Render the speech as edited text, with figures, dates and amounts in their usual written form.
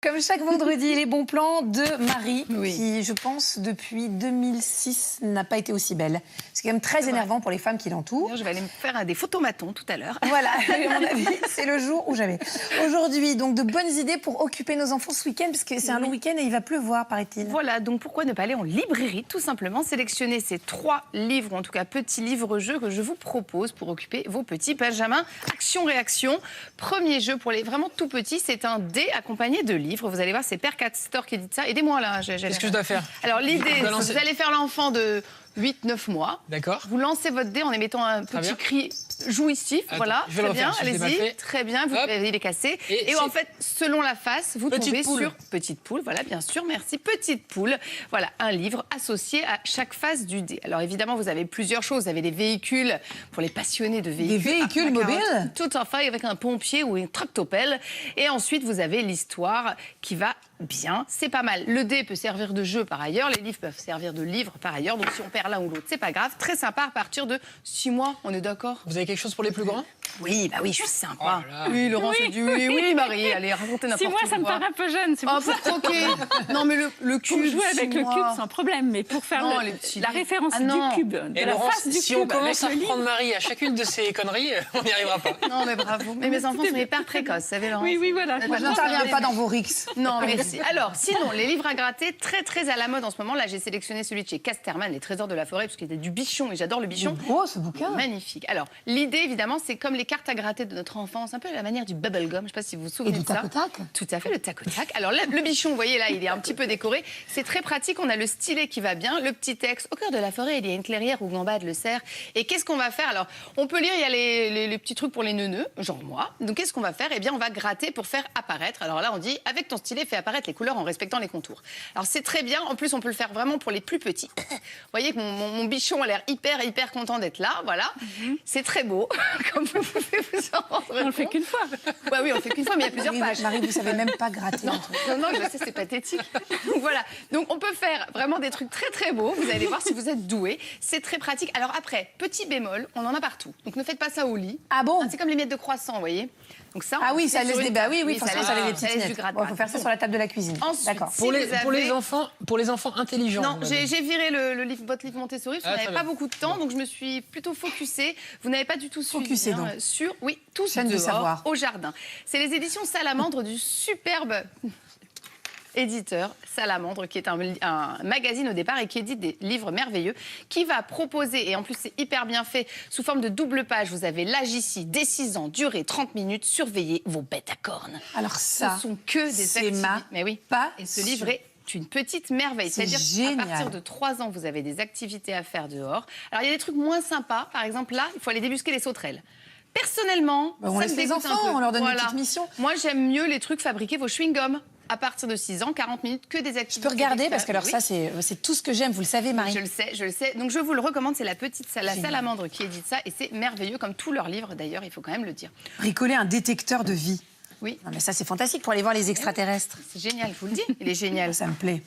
Comme chaque vendredi, les bons plans de Marie, qui, je pense, depuis 2006, n'a pas été aussi belle. C'est quand même très énervant pour les femmes qui l'entourent. Je vais aller me faire des photomatons tout à l'heure. Voilà, à mon avis, c'est le jour où jamais. Aujourd'hui, donc, de bonnes idées pour occuper nos enfants ce week-end, parce que c'est un long week-end et il va pleuvoir, paraît-il. Voilà, donc pourquoi ne pas aller en librairie, tout simplement, sélectionner ces 3 livres, ou en tout cas petits livres-jeux que je vous propose pour occuper vos petits Benjamin. Action-réaction. Premier jeu pour les vraiment tout petits, c'est un dé accompagné de livres. Vous allez voir, c'est Père Castor qui dit ça. Aidez-moi là. Qu'est-ce que je dois faire? Alors l'idée, vous allez faire l'enfant de 8-9 mois. D'accord. Vous lancez votre dé en émettant un petit cri jouissif. Attends, voilà, je vais très bien, refaire, allez-y. Très bien, il est cassé. Et en fait, selon la face, vous tombez sur petite poule. Voilà, bien sûr, merci. Petite poule. Voilà, un livre associé à chaque face du dé. Alors évidemment, vous avez plusieurs choses. Vous avez des véhicules pour les passionnés de véhicules. Des véhicules mobiles? Tout en fait avec un pompier ou une tractopelle. Et ensuite, vous avez l'histoire qui va bien. C'est pas mal. Le dé peut servir de jeu par ailleurs. Les livres peuvent servir de livre par ailleurs. Donc si on perd l'un ou l'autre, c'est pas grave. Très sympa à partir de 6 mois. On est d'accord? Vous avez quelque chose pour les plus grands? Oui, bah oui, je suis sympa. Oh là là. Oui, Laurence a dit oui, Marie, allez, racontez n'importe quoi. 6 mois, ça me paraît un peu jeune. C'est pour croquer. Non, mais le cube. Pour jouer avec le cube, c'est un problème. Mais pour faire la référence du cube, de la face du cube. Si on commence à reprendre Marie à chacune de ces conneries, on n'y arrivera pas. Non, mais bravo. Mais mes enfants sont hyper précoces, vous savez, Laurence. Oui, voilà. Moi, je n'interviens pas dans vos rixes. Non, merci. Alors, sinon, les livres à gratter, très à la mode en ce moment. Là, j'ai sélectionné celui de chez Casterman, Les Trésors de la forêt, parce qu'il y a du bichon et j'adore le bichon. Oh, ce bouquin. Magnifique. Alors, l'idée, évidemment, c'est comme les cartes à gratter de notre enfance, un peu à la manière du bubblegum. Je ne sais pas si vous vous souvenez de ça. Et du tac-au-tac. Tout à fait, le tac-au-tac. Alors, le bichon, vous voyez, là, il est un petit peu décoré. C'est très pratique. On a le stylet qui va bien, le petit texte. Au cœur de la forêt, il y a une clairière où gambade le cerf. Et qu'est-ce qu'on va faire? Alors, on peut lire, il y a les petits trucs pour les neuneux, genre moi. Donc, qu'est-ce qu'on va faire? Eh bien, on va gratter pour faire apparaître. Alors là, on dit, avec ton stylet, fais apparaître les couleurs en respectant les contours. Alors, c'est très bien. En plus, on peut le faire vraiment pour les plus petits. Vous voyez que mon bichon a l'air hyper content d'être là. Voilà. C'est très beau, comme vous pouvez vous en rendre compte. On le fait qu'une fois. Ouais, oui, on le fait qu'une fois, mais il y a plusieurs pages. Marie, vous savez même pas gratter. Non, je sais, c'est pathétique. Donc voilà. Donc on peut faire vraiment des trucs très beaux. Vous allez voir si vous êtes doué. C'est très pratique. Alors après, petit bémol, on en a partout. Donc ne faites pas ça au lit. Ah bon? C'est comme les miettes de croissant, vous voyez. Donc ça, ah oui, ça laisse des... Bah oui, ça forcément, ça laisse des petites laisse miettes. du Il faut faire ça sur la table de la cuisine. D'accord. Si Pour les enfants intelligents. Non, j'ai viré votre livre Montessori parce qu'on n'avait pas beaucoup de temps, donc je me suis plutôt focusée. Vous n'avez pas du tout suivi sur tous dehors au jardin. C'est les éditions Salamandre du superbe éditeur Salamandre, qui est un magazine au départ et qui édite des livres merveilleux, qui va proposer, et en plus c'est hyper bien fait, sous forme de double page. Vous avez l'âge ici, dès 6 ans, durée 30 minutes, surveillez vos bêtes à cornes. Alors ça, ce sont que des activités. Mais oui, et ce livre est une petite merveille. C'est-à-dire qu'à partir de 3 ans, vous avez des activités à faire dehors. Alors il y a des trucs moins sympas. Par exemple, là, il faut aller débusquer les sauterelles. Personnellement, on laisse les enfants, on leur donne une petite mission. Moi, j'aime mieux les trucs fabriquer vos chewing-gums. À partir de 6 ans, 40 minutes, que des activités. Je peux regarder parce que alors ça, c'est tout ce que j'aime, vous le savez, Marie. Je le sais. Donc je vous le recommande, c'est la Salamandre qui édite ça et c'est merveilleux, comme tous leurs livres d'ailleurs, il faut quand même le dire. Bricoler un détecteur de vie. Oui. Non, mais ça, c'est fantastique pour aller voir les extraterrestres. C'est génial, je vous le dis, il est génial. Ça me plaît.